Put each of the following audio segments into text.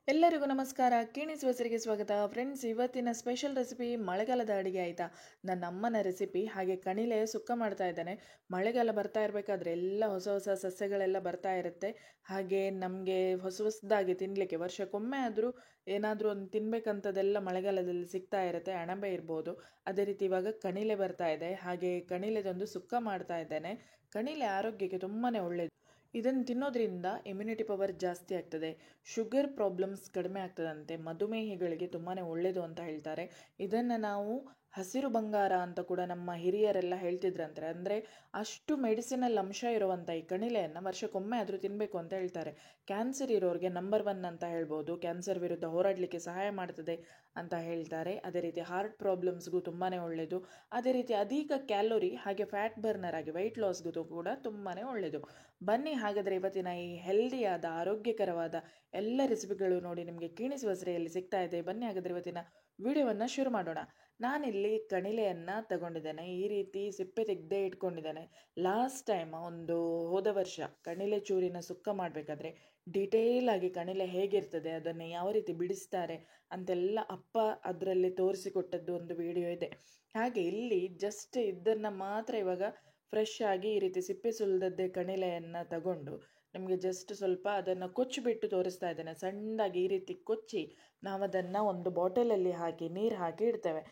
ಎಲ್ಲರಿಗೂ ನಮಸ್ಕಾರ. ಕೀಣಿಸ್ ಬಸರಿಗೆ ಸ್ವಾಗತ. ಫ್ರೆಂಡ್ಸ್, ಇವತ್ತಿನ ಸ್ಪೆಷಲ್ ರೆಸಿಪಿ ಮಳೆಗಾಲದ ಅಡುಗೆ ಆಯಿತಾ. ನನ್ನ ಅಮ್ಮನ ರೆಸಿಪಿ. ಹಾಗೆ ಕಣಿಲೆ ಸುಕ್ಕ ಮಾಡ್ತಾ ಇದ್ದಾನೆ. ಮಳೆಗಾಲ ಬರ್ತಾ ಇರಬೇಕಾದ್ರೆ ಎಲ್ಲ ಹೊಸ ಹೊಸ ಸಸ್ಯಗಳೆಲ್ಲ ಬರ್ತಾ ಇರುತ್ತೆ. ಹಾಗೆ ನಮಗೆ ಹೊಸದಾಗಿ ತಿನ್ನಲಿಕ್ಕೆ ವರ್ಷಕ್ಕೊಮ್ಮೆ ಆದರೂ ಏನಾದರೂ ಒಂದು ತಿನ್ಬೇಕಂತದೆಲ್ಲ ಮಳೆಗಾಲದಲ್ಲಿ ಸಿಗ್ತಾ ಇರುತ್ತೆ. ಅಣಬೆ ಇರ್ಬೋದು. ಅದೇ ರೀತಿ ಇವಾಗ ಕಣಿಲೆ ಬರ್ತಾ ಇದೆ. ಹಾಗೆ ಕಣಿಲೆದೊಂದು ಸುಕ್ಕ ಮಾಡ್ತಾ ಇದ್ದೇನೆ. ಕಣಿಲೆ ಆರೋಗ್ಯಕ್ಕೆ ತುಂಬಾ ಒಳ್ಳೆಯದು. ಇದನ್ನು ತಿನ್ನೋದ್ರಿಂದ ಇಮ್ಯುನಿಟಿ ಪವರ್ ಜಾಸ್ತಿ ಆಗ್ತದೆ, ಶುಗರ್ ಪ್ರಾಬ್ಲಮ್ಸ್ ಕಡಿಮೆ ಆಗ್ತದಂತೆ, ಮಧುಮೇಹಿಗಳಿಗೆ ತುಂಬಾ ಒಳ್ಳೆಯದು ಅಂತ ಹೇಳ್ತಾರೆ. ಇದನ್ನು ನಾವು ಹಸಿರು ಬಂಗಾರ ಅಂತ ಕೂಡ ನಮ್ಮ ಹಿರಿಯರೆಲ್ಲ ಹೇಳ್ತಿದ್ರಂತೆ. ಅಂದರೆ ಅಷ್ಟು ಮೆಡಿಸಿನಲ್ ಅಂಶ ಇರುವಂಥ ಈ ಕಣಿಲೆಯನ್ನು ವರ್ಷಕ್ಕೊಮ್ಮೆ ಆದರೂ ತಿನ್ನಬೇಕು ಅಂತ ಹೇಳ್ತಾರೆ. ಕ್ಯಾನ್ಸರ್ ಇರೋರಿಗೆ ನಂಬರ್ 1 ಅಂತ ಹೇಳ್ಬೋದು. ಕ್ಯಾನ್ಸರ್ ವಿರುದ್ಧ ಹೋರಾಡಲಿಕ್ಕೆ ಸಹಾಯ ಮಾಡ್ತದೆ ಅಂತ ಹೇಳ್ತಾರೆ. ಅದೇ ರೀತಿ ಹಾರ್ಟ್ ಪ್ರಾಬ್ಲಮ್ಸ್ಗೂ ತುಂಬಾ ಒಳ್ಳೆಯದು. ಅದೇ ರೀತಿ ಅಧಿಕ ಕ್ಯಾಲೋರಿ ಹಾಗೆ ಫ್ಯಾಟ್ ಬರ್ನರ್ ಆಗಿ ವೆಯ್ಟ್ ಲಾಸ್ಗೂ ಕೂಡ ತುಂಬಾ ಒಳ್ಳೆಯದು. ಬನ್ನಿ ಹಾಗಾದರೆ ಇವತ್ತಿನ ಈ ಹೆಲ್ದಿಯಾದ ಆರೋಗ್ಯಕರವಾದ ಎಲ್ಲ ರೆಸಿಪಿಗಳು ನೋಡಿ ನಿಮಗೆ ಕೀಣಿಸುವ ಸರಿಯಲ್ಲಿ ಸಿಗ್ತಾ ಇದೆ. ಬನ್ನಿ ಹಾಗಾದರೆ ಇವತ್ತಿನ ವಿಡಿಯೋವನ್ನು ಶುರು ಮಾಡೋಣ. ನಾನಿಲ್ಲಿ ಕಣಿಲೆಯನ್ನು ತಗೊಂಡಿದ್ದೇನೆ. ಈ ರೀತಿ ಸಿಪ್ಪೆ ತೆಗೆದೇ ಇಟ್ಕೊಂಡಿದ್ದೇನೆ. ಲಾಸ್ಟ್ ಟೈಮ್ ಹೋದ ವರ್ಷ ಕಣಿಲೆ ಚೂರಿನ ಸುಕ್ಕ ಮಾಡಬೇಕಾದ್ರೆ ಡಿಟೇಲ್ ಆಗಿ ಕಣಿಲೆ ಹೇಗಿರ್ತದೆ, ಅದನ್ನು ಯಾವ ರೀತಿ ಬಿಡಿಸ್ತಾರೆ ಅಂತೆಲ್ಲ ಅಪ್ಪ ಅದರಲ್ಲಿ ತೋರಿಸಿಕೊಟ್ಟದ್ದು ಒಂದು ವಿಡಿಯೋ ಇದೆ. ಹಾಗೆ ಇಲ್ಲಿ ಜಸ್ಟ್ ಇದನ್ನು ಮಾತ್ರ ಇವಾಗ ಫ್ರೆಶ್ ಆಗಿ ಈ ರೀತಿ ಸಿಪ್ಪೆ ಸುಲಿದದ್ದೇ ಕಣಿಲೆಯನ್ನು ತಗೊಂಡು ನಿಮಗೆ ಜಸ್ಟ್ ಸ್ವಲ್ಪ ಅದನ್ನು ಕೊಚ್ಚಿಬಿಟ್ಟು ತೋರಿಸ್ತಾ ಇದ್ದೇನೆ. ಸಣ್ಣದಾಗಿ ಈ ರೀತಿ ಕೊಚ್ಚಿ ನಾವು ಅದನ್ನು ಒಂದು ಬಾಟಲಲ್ಲಿ ಹಾಕಿ ನೀರು ಹಾಕಿ ಇಡ್ತೇವೆ.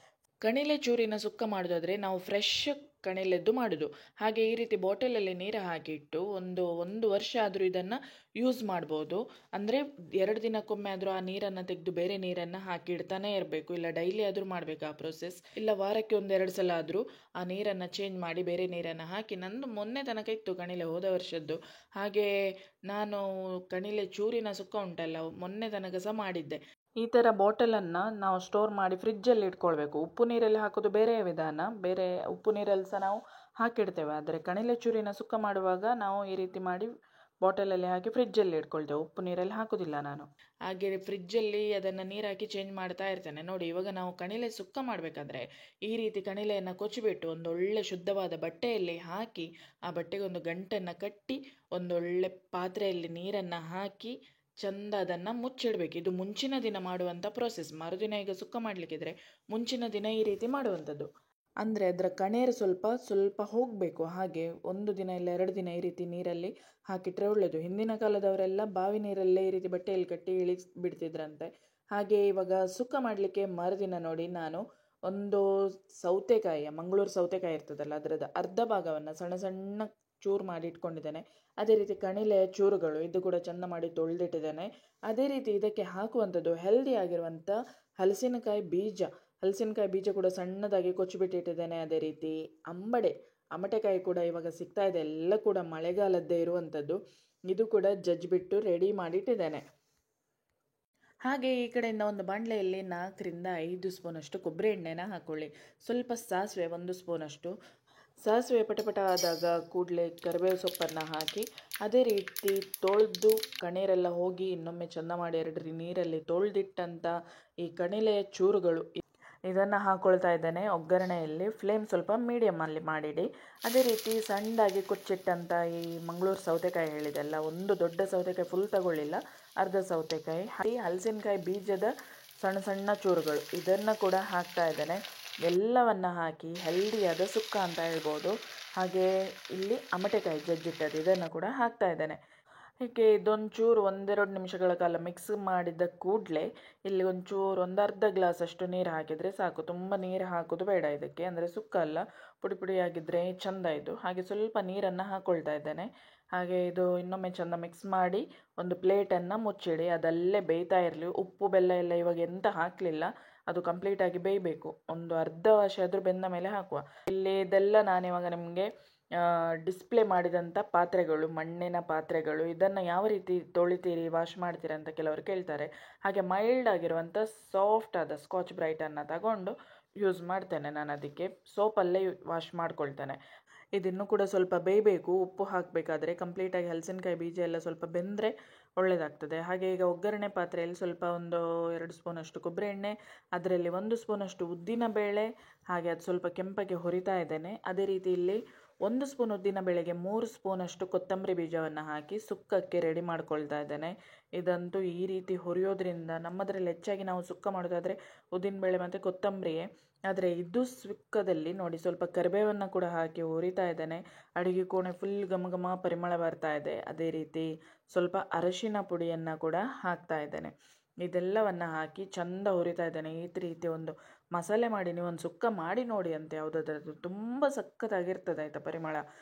ಕಣಿಲೆ ಚೂರಿನ ಸುಕ್ಕ ಮಾಡೋದಾದರೆ ನಾವು ಫ್ರೆಶ್ ಕಣಿಲೆದ್ದು ಮಾಡೋದು. ಹಾಗೆ ಈ ರೀತಿ ಬಾಟಲಲ್ಲಿ ನೀರು ಹಾಕಿಟ್ಟು ಒಂದು ವರ್ಷ ಆದರೂ ಇದನ್ನು ಯೂಸ್ ಮಾಡ್ಬೋದು. ಅಂದರೆ 2 ದಿನಕ್ಕೊಮ್ಮೆ ಆದರೂ ಆ ನೀರನ್ನು ತೆಗೆದು ಬೇರೆ ನೀರನ್ನು ಹಾಕಿ ಇಡ್ತಾನೆ ಇರಬೇಕು. ಇಲ್ಲ ಡೈಲಿ ಆದರೂ ಮಾಡಬೇಕು ಆ ಪ್ರೊಸೆಸ್. ಇಲ್ಲ ವಾರಕ್ಕೆ 1-2 ಸಲ ಆದರೂ ಆ ನೀರನ್ನು ಚೇಂಜ್ ಮಾಡಿ ಬೇರೆ ನೀರನ್ನು ಹಾಕಿ. ನಂದು ಮೊನ್ನೆ ತನಕ ಇತ್ತು ಕಣಿಲೆ, ಹೋದ ವರ್ಷದ್ದು. ಹಾಗೆ ನಾನು ಕಣಿಲೆ ಚೂರಿನ ಸುಕ್ಕ ಉಂಟಲ್ಲ, ಮೊನ್ನೆ ತನಕ ಸಹ ಮಾಡಿದ್ದೆ. ಈ ಥರ ಬಾಟಲನ್ನು ನಾವು ಸ್ಟೋರ್ ಮಾಡಿ ಫ್ರಿಜ್ಜಲ್ಲಿ ಇಟ್ಕೊಳ್ಬೇಕು. ಉಪ್ಪು ನೀರಲ್ಲಿ ಹಾಕೋದು ಬೇರೆ ವಿಧಾನ, ಬೇರೆ ಉಪ್ಪು ನೀರಲ್ಲಿ ಸಹ ನಾವು ಹಾಕಿಡ್ತೇವೆ. ಆದರೆ ಕಣಿಲೆ ಚೂರಿನ ಸುಕ್ಕ ಮಾಡುವಾಗ ನಾವು ಈ ರೀತಿ ಮಾಡಿ ಬಾಟಲಲ್ಲಿ ಹಾಕಿ ಫ್ರಿಜ್ಜಲ್ಲಿ ಇಟ್ಕೊಳ್ತೇವೆ. ಉಪ್ಪು ನೀರಲ್ಲಿ ಹಾಕೋದಿಲ್ಲ ನಾನು. ಹಾಗೆ ಫ್ರಿಜ್ಜಲ್ಲಿ ಅದನ್ನು ನೀರು ಹಾಕಿ ಚೇಂಜ್ ಮಾಡ್ತಾ ಇರ್ತೇನೆ. ನೋಡಿ, ಇವಾಗ ನಾವು ಕಣಿಲೆ ಸುಕ್ಕ ಮಾಡಬೇಕಾದ್ರೆ ಈ ರೀತಿ ಕಣಿಲೆಯನ್ನು ಕೊಚ್ಚಿಬಿಟ್ಟು ಒಂದೊಳ್ಳೆ ಶುದ್ಧವಾದ ಬಟ್ಟೆಯಲ್ಲಿ ಹಾಕಿ ಆ ಬಟ್ಟೆಗೆ ಒಂದು ಗಂಟನ್ನು ಕಟ್ಟಿ ಒಂದೊಳ್ಳೆ ಪಾತ್ರೆಯಲ್ಲಿ ನೀರನ್ನು ಹಾಕಿ ಚಂದ ಅದನ್ನು ಮುಚ್ಚಿಡಬೇಕು. ಇದು ಮುಂಚಿನ ದಿನ ಮಾಡುವಂಥ ಪ್ರೋಸೆಸ್. ಮರುದಿನ ಈಗ ಸುಕ್ಕ ಮಾಡಲಿಕ್ಕಿದ್ರೆ ಮುಂಚಿನ ದಿನ ಈ ರೀತಿ ಮಾಡುವಂಥದ್ದು. ಅಂದರೆ ಅದರ ಕಣೇರು ಸ್ವಲ್ಪ ಹೋಗಬೇಕು. ಹಾಗೆ 1 ದಿನ ಇಲ್ಲ 2 ದಿನ ಈ ರೀತಿ ನೀರಲ್ಲಿ ಹಾಕಿಟ್ರೆ ಒಳ್ಳೆಯದು. ಹಿಂದಿನ ಕಾಲದವರೆಲ್ಲ ಬಾವಿ ನೀರಲ್ಲೇ ಈ ರೀತಿ ಬಟ್ಟೆಯಲ್ಲಿ ಕಟ್ಟಿ ಬಿಡ್ತಿದ್ರಂತೆ. ಹಾಗೆ ಇವಾಗ ಸುಕ್ಕ ಮಾಡಲಿಕ್ಕೆ ಮರುದಿನ ನೋಡಿ, ನಾನು ಒಂದು ಸೌತೆಕಾಯಿಯ, ಮಂಗಳೂರು ಸೌತೆಕಾಯಿ ಇರ್ತದಲ್ಲ, ಅದರದ್ದು ಅರ್ಧ ಭಾಗವನ್ನು ಸಣ್ಣ ಸಣ್ಣ ಚೂರು ಮಾಡಿ ಇಟ್ಕೊಂಡಿದ್ದೇನೆ. ಅದೇ ರೀತಿ ಕಣಿಲೆಯ ಚೂರುಗಳು, ಇದು ಕೂಡ ಚೆಂದ ಮಾಡಿ ತೊಳೆದಿಟ್ಟಿದ್ದೇನೆ. ಅದೇ ರೀತಿ ಇದಕ್ಕೆ ಹಾಕುವಂಥದ್ದು ಹೆಲ್ದಿ ಆಗಿರುವಂಥ ಹಲಸಿನಕಾಯಿ ಬೀಜ ಕೂಡ ಸಣ್ಣದಾಗಿ ಕೊಚ್ಚಿಬಿಟ್ಟಿಟ್ಟಿದ್ದೇನೆ. ಅದೇ ರೀತಿ ಅಮಟೆಕಾಯಿ ಕೂಡ ಇವಾಗ ಸಿಗ್ತಾ ಇದೆ. ಎಲ್ಲ ಕೂಡ ಮಳೆಗಾಲದ್ದೇ ಇರುವಂಥದ್ದು. ಇದು ಕೂಡ ಜಜ್ಜಿಬಿಟ್ಟು ರೆಡಿ ಮಾಡಿಟ್ಟಿದ್ದೇನೆ. ಹಾಗೆ ಈ ಕಡೆಯಿಂದ ಒಂದು ಬಾಣಲೆಯಲ್ಲಿ 4-5 ಸ್ಪೂನಷ್ಟು ಕೊಬ್ಬರಿ ಎಣ್ಣೆನ ಹಾಕ್ಕೊಳ್ಳಿ. ಸ್ವಲ್ಪ ಸಾಸಿವೆ 1 ಸ್ಪೂನಷ್ಟು. ಸಾಸಿವೆ ಪಟಪಟ ಆದಾಗ ಕೂಡಲೇ ಕರಿಬೇವು ಸೊಪ್ಪನ್ನು ಹಾಕಿ ಅದೇ ರೀತಿ ತೊಳೆದು ಕಣೀರೆಲ್ಲ ಹೋಗಿ ಇನ್ನೊಮ್ಮೆ ಚೆಂದ ಮಾಡಿ 2 ನೀರಲ್ಲಿ ತೊಳೆದಿಟ್ಟಂಥ ಈ ಕಣಿಲೆಯ ಚೂರುಗಳು ಇದನ್ನು ಹಾಕ್ಕೊಳ್ತಾ ಇದ್ದೇನೆ ಒಗ್ಗರಣೆಯಲ್ಲಿ. ಫ್ಲೇಮ್ ಸ್ವಲ್ಪ ಮೀಡಿಯಮಲ್ಲಿ ಮಾಡಿಡಿ. ಅದೇ ರೀತಿ ಸಣ್ಣದಾಗಿ ಕೊಚ್ಚಿಟ್ಟಂಥ ಈ ಮಂಗಳೂರು ಸೌತೆಕಾಯಿ ಹೇಳಿದೆಲ್ಲ, ಒಂದು ದೊಡ್ಡ ಸೌತೆಕಾಯಿ ಫುಲ್ ತಗೊಳ್ಳಿಲ್ಲ, ಅರ್ಧ ಸೌತೆಕಾಯಿ. ಹಲಸಿನಕಾಯಿ ಬೀಜದ ಸಣ್ಣ ಸಣ್ಣ ಚೂರುಗಳು ಇದನ್ನು ಕೂಡ ಹಾಕ್ತಾ ಇದ್ದೇನೆ. ಎಲ್ಲವನ್ನು ಹಾಕಿ ಹೆಲ್ದಿಯಾದ ಸುಕ್ಕ ಅಂತ ಹೇಳ್ಬೋದು. ಹಾಗೆ ಇಲ್ಲಿ ಅಮಟೆಕಾಯಿ ಜಜ್ಜಿಟ್ಟದ್ದು ಇದನ್ನು ಕೂಡ ಹಾಕ್ತಾ ಇದ್ದೇನೆ. ಹೀಗೆ ಇದೊಂಚೂರು 1-2 ನಿಮಿಷಗಳ ಕಾಲ ಮಿಕ್ಸ್ ಮಾಡಿದ ಕೂಡಲೇ ಇಲ್ಲಿ ಒಂದು ಅರ್ಧ ಗ್ಲಾಸಷ್ಟು ನೀರು ಹಾಕಿದರೆ ಸಾಕು. ತುಂಬ ನೀರು ಹಾಕೋದು ಬೇಡ ಇದಕ್ಕೆ, ಅಂದರೆ ಸುಕ್ಕ ಅಲ್ಲ, ಪುಡಿ ಪುಡಿಯಾಗಿದ್ದರೆ ಚೆಂದ ಇದು. ಹಾಗೆ ಸ್ವಲ್ಪ ನೀರನ್ನು ಹಾಕ್ಕೊಳ್ತಾ ಇದ್ದೇನೆ. ಹಾಗೆ ಇದು ಇನ್ನೊಮ್ಮೆ ಚೆಂದ ಮಿಕ್ಸ್ ಮಾಡಿ ಒಂದು ಪ್ಲೇಟನ್ನು ಮುಚ್ಚಿಡಿ. ಅದಲ್ಲೇ ಬೇಯ್ತಾ ಇರಲಿ. ಉಪ್ಪು ಬೆಲ್ಲ ಎಲ್ಲ ಇವಾಗ ಎಂತ ಹಾಕಲಿಲ್ಲ, ಅದು ಕಂಪ್ಲೀಟಾಗಿ ಬೇಯಬೇಕು. ಒಂದು ಅರ್ಧ ವಾಸಿ ಆದರೂ ಬೆಂದ ಮೇಲೆ ಹಾಕುವ. ಇಲ್ಲಿ ಇದೆಲ್ಲ ನಾನಿವಾಗ ನಿಮಗೆ ಡಿಸ್ಪ್ಲೇ ಮಾಡಿದಂಥ ಪಾತ್ರೆಗಳು, ಮಣ್ಣಿನ ಪಾತ್ರೆಗಳು. ಇದನ್ನು ಯಾವ ರೀತಿ ತೊಳಿತೀರಿ, ವಾಶ್ ಮಾಡ್ತೀರಾ ಅಂತ ಕೆಲವರು ಕೇಳ್ತಾರೆ. ಹಾಗೆ ಮೈಲ್ಡ್ ಆಗಿರುವಂಥ ಸಾಫ್ಟ್ ಆದ ಸ್ಕಾಚ್ ಬ್ರೈಟನ್ನು ತಗೊಂಡು ಯೂಸ್ ಮಾಡ್ತೇನೆ ನಾನು. ಅದಕ್ಕೆ ಸೋಪಲ್ಲೇ ವಾಶ್ ಮಾಡ್ಕೊಳ್ತೇನೆ. ಇದನ್ನು ಕೂಡ ಸ್ವಲ್ಪ ಬೇಯಬೇಕು. ಉಪ್ಪು ಹಾಕಬೇಕಾದ್ರೆ ಕಂಪ್ಲೀಟಾಗಿ ಹಲಸಿನಕಾಯಿ ಬೀಜ ಎಲ್ಲ ಸ್ವಲ್ಪ ಬೆಂದರೆ ಒಳ್ಳೆಯದಾಗ್ತದೆ. ಹಾಗೆ ಈಗ ಒಗ್ಗರಣೆ ಪಾತ್ರೆಯಲ್ಲಿ ಸ್ವಲ್ಪ 1-2 ಸ್ಪೂನಷ್ಟು ಕೊಬ್ಬರಿ ಎಣ್ಣೆ, ಅದರಲ್ಲಿ 1 ಸ್ಪೂನಷ್ಟು ಉದ್ದಿನ ಬೇಳೆ, ಹಾಗೆ ಅದು ಸ್ವಲ್ಪ ಕೆಂಪಗೆ ಹುರಿತಾ ಇದ್ದೇನೆ. ಅದೇ ರೀತಿ ಇಲ್ಲಿ 1 ಸ್ಪೂನ್ ಉದ್ದಿನ ಬೇಳೆಗೆ 3 ಸ್ಪೂನಷ್ಟು ಕೊತ್ತಂಬರಿ ಬೀಜವನ್ನು ಹಾಕಿ ಸುಕ್ಕಕ್ಕೆ ರೆಡಿ ಮಾಡ್ಕೊಳ್ತಾ ಇದ್ದೇನೆ. ಇದಂತೂ ಈ ರೀತಿ ಹುರಿಯೋದ್ರಿಂದ, ನಮ್ಮದರಲ್ಲಿ ಹೆಚ್ಚಾಗಿ ನಾವು ಸುಕ್ಕ ಮಾಡೋದಾದರೆ ಉದ್ದಿನಬೇಳೆ ಮತ್ತು ಕೊತ್ತಂಬರಿಯೇ. ಆದರೆ ಇದು ಸುಕ್ಕದಲ್ಲಿ ನೋಡಿ ಸ್ವಲ್ಪ ಕರಿಬೇವನ್ನು ಕೂಡ ಹಾಕಿ ಹುರಿತಾ ಇದ್ದೇನೆ. ಅಡುಗೆ ಕೋಣೆ ಫುಲ್ ಘಮ ಘಮ ಪರಿಮಳ ಬರ್ತಾ ಇದೆ. ಅದೇ ರೀತಿ ಸ್ವಲ್ಪ ಅರಶಿನ ಪುಡಿಯನ್ನು ಕೂಡ ಹಾಕ್ತಾ ಇದ್ದೇನೆ. ಇದೆಲ್ಲವನ್ನು ಹಾಕಿ ಚಂದ ಹುರಿತಾ ಇದ್ದೇನೆ. ಈ ರೀತಿ ಒಂದು ಮಸಾಲೆ ಮಾಡಿ ನೀವು ಒಂದು ಸುಕ್ಕ ಮಾಡಿ ನೋಡಿ ಅಂತ, ಯಾವುದಾದ್ರದ್ದು ತುಂಬ ಸಖತ್ತಾಗಿರ್ತದೆ ಆಯಿತಾ ಪರಿಮಳ.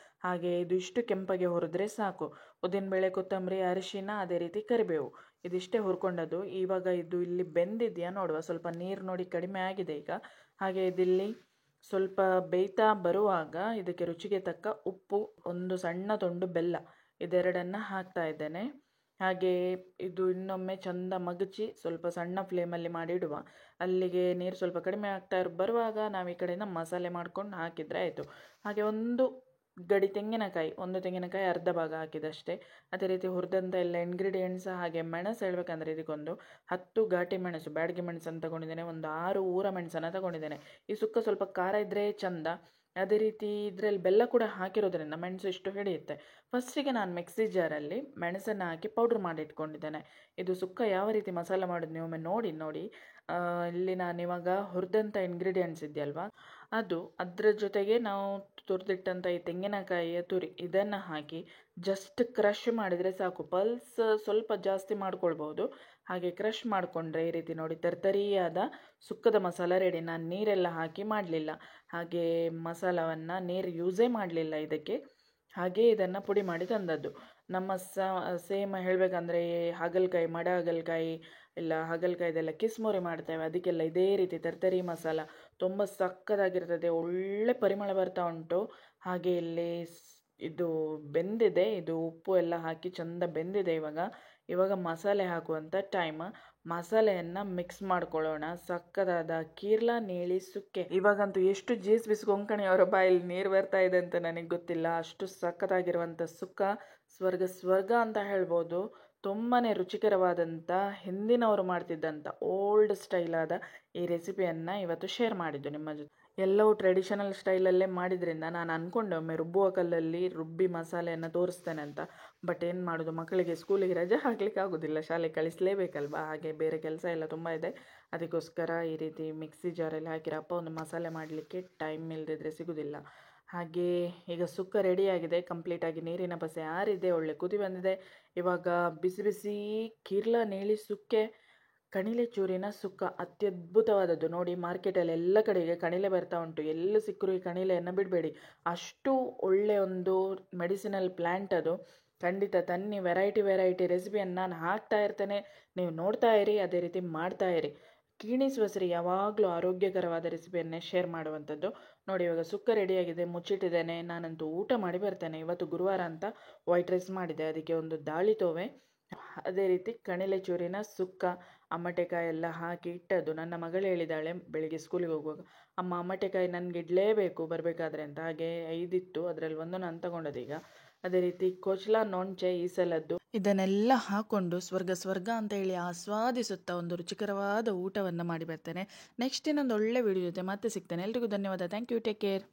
ಹಾಗೆ ಇದು ಇಷ್ಟು ಕೆಂಪಗೆ ಹುರಿದ್ರೆ ಸಾಕು. ಉದ್ದಿನಬೇಳೆ, ಕೊತ್ತಂಬರಿ, ಅರಿಶಿನ, ಅದೇ ರೀತಿ ಕರಿಬೇವು, ಇದಿಷ್ಟೇ ಹುರ್ಕೊಂಡದ್ದು. ಇವಾಗ ಇದು ಇಲ್ಲಿ ಬೆಂದಿದೆಯಾ ನೋಡುವ. ಸ್ವಲ್ಪ ನೀರು ನೋಡಿ ಕಡಿಮೆ ಆಗಿದೆ ಈಗ. ಹಾಗೆ ಇದಿಲ್ಲಿ ಸ್ವಲ್ಪ ಬೇಯ್ತಾ ಬರುವಾಗ ಇದಕ್ಕೆ ರುಚಿಗೆ ತಕ್ಕ ಉಪ್ಪು, ಒಂದು ಸಣ್ಣ ತುಂಡು ಬೆಲ್ಲ, ಇದೆರಡನ್ನು ಹಾಕ್ತಾ ಇದ್ದೇನೆ. ಹಾಗೆ ಇದು ಇನ್ನೊಮ್ಮೆ ಚಂದ ಮಗಚಿ ಸ್ವಲ್ಪ ಸಣ್ಣ ಫ್ಲೇಮಲ್ಲಿ ಮಾಡಿಡುವ. ಅಲ್ಲಿಗೆ ನೀರು ಸ್ವಲ್ಪ ಕಡಿಮೆ ಆಗ್ತಾ ಬರುವಾಗ ನಾವು ಈ ಕಡೆಯಿಂದ ಮಸಾಲೆ ಮಾಡ್ಕೊಂಡು ಹಾಕಿದರೆ ಆಯಿತು. ಹಾಗೆ ಒಂದು ತೆಂಗಿನಕಾಯಿ ಅರ್ಧ ಭಾಗ ಹಾಕಿದಷ್ಟೇ. ಅದೇ ರೀತಿ ಹುರಿದಂಥ ಎಲ್ಲ ಇಂಗ್ರೀಡಿಯೆಂಟ್ಸ್, ಹಾಗೆ ಮೆಣಸು ಹೇಳಬೇಕಂದ್ರೆ ಇದಕ್ಕೊಂದು 10 ಘಾಟಿ ಮೆಣಸು, ಬ್ಯಾಡಗಿ ಮೆಣಸನ್ನು ತಗೊಂಡಿದ್ದೇನೆ. ಒಂದು 6 ಊರ ಮೆಣಸನ್ನು ತಗೊಂಡಿದ್ದೇನೆ. ಈ ಸುಕ್ಕ ಸ್ವಲ್ಪ ಖಾರ ಇದ್ದರೆ ಚಂದ. ಅದೇ ರೀತಿ ಇದರಲ್ಲಿ ಬೆಲ್ಲ ಕೂಡ ಹಾಕಿರೋದ್ರಿಂದ ಮೆಣಸು ಇಷ್ಟು ಹಿಡಿಯುತ್ತೆ. ಫಸ್ಟಿಗೆ ನಾನು ಮಿಕ್ಸಿ ಜಾರಲ್ಲಿ ಮೆಣಸನ್ನು ಹಾಕಿ ಪೌಡ್ರ್ ಮಾಡಿ ಇಟ್ಕೊಂಡಿದ್ದೇನೆ. ಇದು ಸುಕ್ಕ ಯಾವ ರೀತಿ ಮಸಾಲೆ ಮಾಡೋದು ನೀವು ಒಮ್ಮೆ ನೋಡಿ. ಇಲ್ಲಿ ನಾನು ಇವಾಗ ಹುರಿದಂಥ ಇಂಗ್ರೀಡಿಯೆಂಟ್ಸ್ ಇದೆಯಲ್ವಾ, ಅದರ ಜೊತೆಗೆ ನಾವು ತುರಿದಿಟ್ಟಂಥ ಈ ತೆಂಗಿನಕಾಯಿಯ ತುರಿ, ಇದನ್ನು ಹಾಕಿ ಜಸ್ಟ್ ಕ್ರಷ್ ಮಾಡಿದರೆ ಸಾಕು. ಪಲ್ಸ್ ಸ್ವಲ್ಪ ಜಾಸ್ತಿ ಮಾಡ್ಕೊಳ್ಬೋದು. ಹಾಗೆ ಕ್ರಷ್ ಮಾಡಿಕೊಂಡ್ರೆ ಈ ರೀತಿ ನೋಡಿ ತರ್ತರಿಯಾದ ಸುಕ್ಕದ ಮಸಾಲ ರೆಡಿ. ನಾನು ನೀರೆಲ್ಲ ಹಾಕಿ ಮಾಡಲಿಲ್ಲ, ಹಾಗೆ ಮಸಾಲವನ್ನು ನೀರು ಯೂಸೇ ಮಾಡಲಿಲ್ಲ ಇದಕ್ಕೆ. ಹಾಗೆ ಇದನ್ನು ಪುಡಿ ಮಾಡಿ ತಂದದ್ದು. ನಮ್ಮ ಸೇಮ್ ಹೇಳಬೇಕಂದ್ರೆ ಹಾಗಲಕಾಯಿ, ಮಡ ಹಾಗಲಕಾಯಿ ಇಲ್ಲ ಹಾಗಲಕಾಯಿದೆಲ್ಲ ಕಿಸ್ಮೊರಿ ಮಾಡ್ತೇವೆ, ಅದಕ್ಕೆಲ್ಲ ಇದೇ ರೀತಿ ತರ್ತರಿ ಮಸಾಲ ತುಂಬ ಸಕ್ಕತ್ತಾಗಿರ್ತದೆ. ಒಳ್ಳೆ ಪರಿಮಳ ಬರ್ತಾ ಉಂಟು. ಹಾಗೆ ಇಲ್ಲಿ ಇದು ಬೆಂದಿದೆ, ಇದು ಉಪ್ಪು ಎಲ್ಲ ಹಾಕಿ ಚಂದ ಬೆಂದಿದೆ. ಇವಾಗ ಮಸಾಲೆ ಹಾಕುವಂಥ ಟೈಮ್. ಮಸಾಲೆಯನ್ನು ಮಿಕ್ಸ್ ಮಾಡ್ಕೊಳ್ಳೋಣ. ಸಕ್ಕದಾದ ಕೀರ್ಲಾ ನೀಳಿ ಸುಕ್ಕೆ. ಇವಾಗಂತೂ ಎಷ್ಟು ಬಿಸಿ ಕೊಂಕಣಿ ಅವರ ಬಾಯಲ್ಲಿ ನೀರು ಬರ್ತಾ ಇದೆ ಅಂತ ನನಗೆ ಗೊತ್ತಿಲ್ಲ. ಅಷ್ಟು ಸಕ್ಕತ್ತಾಗಿರುವಂಥ ಸುಕ್ಕ, ಸ್ವರ್ಗ ಅಂತ ಹೇಳ್ಬೋದು. ತುಂಬಾ ರುಚಿಕರವಾದಂಥ, ಹಿಂದಿನವರು ಮಾಡ್ತಿದ್ದಂಥ ಓಲ್ಡ್ ಸ್ಟೈಲಾದ ಈ ರೆಸಿಪಿಯನ್ನು ಇವತ್ತು ಶೇರ್ ಮಾಡಿದ್ದು ನಿಮ್ಮ ಜೊತೆ. ಎಲ್ಲವೂ ಟ್ರೆಡಿಷನಲ್ ಸ್ಟೈಲಲ್ಲೇ ಮಾಡಿದ್ರಿಂದ ನಾನು ಅಂದ್ಕೊಂಡೆ ಒಮ್ಮೆ ರುಬ್ಬುವ ಕಲ್ಲಲ್ಲಿ ರುಬ್ಬಿ ಮಸಾಲೆಯನ್ನು ತೋರಿಸ್ತೇನೆ ಅಂತ. ಬಟ್ ಏನು ಮಾಡೋದು, ಮಕ್ಕಳಿಗೆ ಸ್ಕೂಲಿಗೆ ರಜೆ ಹಾಕಲಿಕ್ಕೆ ಆಗೋದಿಲ್ಲ, ಶಾಲೆ ಕಳಿಸಲೇಬೇಕಲ್ವಾ. ಹಾಗೆ ಬೇರೆ ಕೆಲಸ ಎಲ್ಲ ತುಂಬ ಇದೆ. ಅದಕ್ಕೋಸ್ಕರ ಈ ರೀತಿ ಮಿಕ್ಸಿ ಜಾರಲ್ಲಿ ಹಾಕಿರಪ್ಪ ಒಂದು ಮಸಾಲೆ ಮಾಡಲಿಕ್ಕೆ ಟೈಮ್ ಇಲ್ಲದಿದ್ದರೆ ಸಿಗೋದಿಲ್ಲ. ಹಾಗೆ ಈಗ ಸುಕ್ಕ ರೆಡಿಯಾಗಿದೆ ಕಂಪ್ಲೀಟಾಗಿ. ನೀರಿನ ಪಸೆ ಆರಿದೆ, ಒಳ್ಳೆ ಕುದಿ ಬಂದಿದೆ. ಇವಾಗ ಬಿಸಿ ಬಿಸಿ ಕೀರ್ಲಾ ನೀಳಿ ಸುಕ್ಕೆ, ಕಣಿಲೆ ಚೂರಿನ ಸುಕ್ಕ, ಅತ್ಯದ್ಭುತವಾದದ್ದು. ನೋಡಿ ಮಾರ್ಕೆಟಲ್ಲಿ ಎಲ್ಲ ಕಡೆಗೆ ಕಣಿಲೆ ಬರ್ತಾ ಉಂಟು. ಎಲ್ಲೂ ಸಿಕ್ಕರೂ ಈ ಕಣಿಲೆಯನ್ನು ಬಿಡಬೇಡಿ, ಅಷ್ಟು ಒಳ್ಳೆ ಒಂದು ಮೆಡಿಸಿನಲ್ ಪ್ಲ್ಯಾಂಟ್ ಅದು. ಖಂಡಿತ ತನ್ನಿ, ವೆರೈಟಿ ರೆಸಿಪಿಯನ್ನು ನಾನು ಹಾಕ್ತಾ ಇರ್ತೇನೆ, ನೀವು ನೋಡ್ತಾ ಇರಿ, ಅದೇ ರೀತಿ ಮಾಡ್ತಾ ಇರಿ. ಕೀಣಿಸ್ ವಸರಿ ಯಾವಾಗಲೂ ಆರೋಗ್ಯಕರವಾದ ರೆಸಿಪಿಯನ್ನೇ ಶೇರ್ ಮಾಡುವಂಥದ್ದು. ನೋಡಿ ಇವಾಗ ಸುಕ್ಕ ರೆಡಿಯಾಗಿದೆ, ಮುಚ್ಚಿಟ್ಟಿದ್ದೇನೆ. ನಾನಂತೂ ಊಟ ಮಾಡಿ ಬರ್ತೇನೆ. ಇವತ್ತು ಗುರುವಾರ ಅಂತ ವೈಟ್ ರೈಸ್ ಮಾಡಿದೆ, ಅದಕ್ಕೆ ಒಂದು ದಾಳಿ ತೋವೆ, ಅದೇ ರೀತಿ ಕಣಿಲೆ ಚೂರಿನ ಸುಕ್ಕ, ಅಮ್ಮಟೆಕಾಯಿ ಎಲ್ಲ ಹಾಕಿ ಇಟ್ಟದ್ದು. ನನ್ನ ಮಗಳು ಹೇಳಿದಾಳೆ ಬೆಳಿಗ್ಗೆ ಸ್ಕೂಲಿಗೆ ಹೋಗುವಾಗ, ಅಮ್ಮ ಅಮ್ಮಟೆಕಾಯಿ ನನಗೆ ಇಡಲೇಬೇಕು ಬರಬೇಕಾದ್ರೆ ಅಂತ. ಹಾಗೆ 5 ಇತ್ತು, ಅದರಲ್ಲಿ ಒಂದು ನಾನು ತಗೊಂಡದೀಗ. ಅದೇ ರೀತಿ ಕೊಚ್ಲಾ ನೊಂಚೆ ಈ ಸಲದ್ದು. ಇದನ್ನೆಲ್ಲ ಹಾಕ್ಕೊಂಡು ಸ್ವರ್ಗ ಅಂತ ಹೇಳಿ ಆಸ್ವಾದಿಸುತ್ತಾ ಒಂದು ರುಚಿಕರವಾದ ಊಟವನ್ನು ಮಾಡಿ ಬರ್ತೇನೆ. ನೆಕ್ಸ್ಟ್ ಇನ್ನೊಂದು ಒಳ್ಳೆ ವಿಡಿಯೋ ಜೊತೆ ಮತ್ತೆ ಸಿಗ್ತೇನೆ. ಎಲ್ರಿಗೂ ಧನ್ಯವಾದ. Thank you, take care.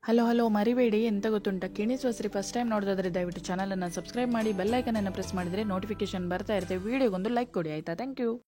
Hello ಮರಿಬೇಡಿ, ಎಂತ ಗೊತ್ತುಂಟ, ಕಿಣಿಸ್ ವಸರಿ ಫಸ್ಟ್ ಟೈಮ್ ನೋಡಿದ್ರೆ ದಯವಿಟ್ಟು ಚಾನಲನ್ನು ಸಬ್ಸ್ಕ್ರೈಬ್ ಮಾಡಿ, ಬೆಲ್ಲೈಕನನ್ನು ಪ್ರೆಸ್ ಮಾಡಿದರೆ ನೋಟಿಫಿಕೇಶನ್ ಬರ್ತಾ ಇರುತ್ತೆ. ವಿಡಿಯೋಗೊಂದು ಲೈಕ್ ಕೊಡಿ ಆಯಿತಾ. Thank you.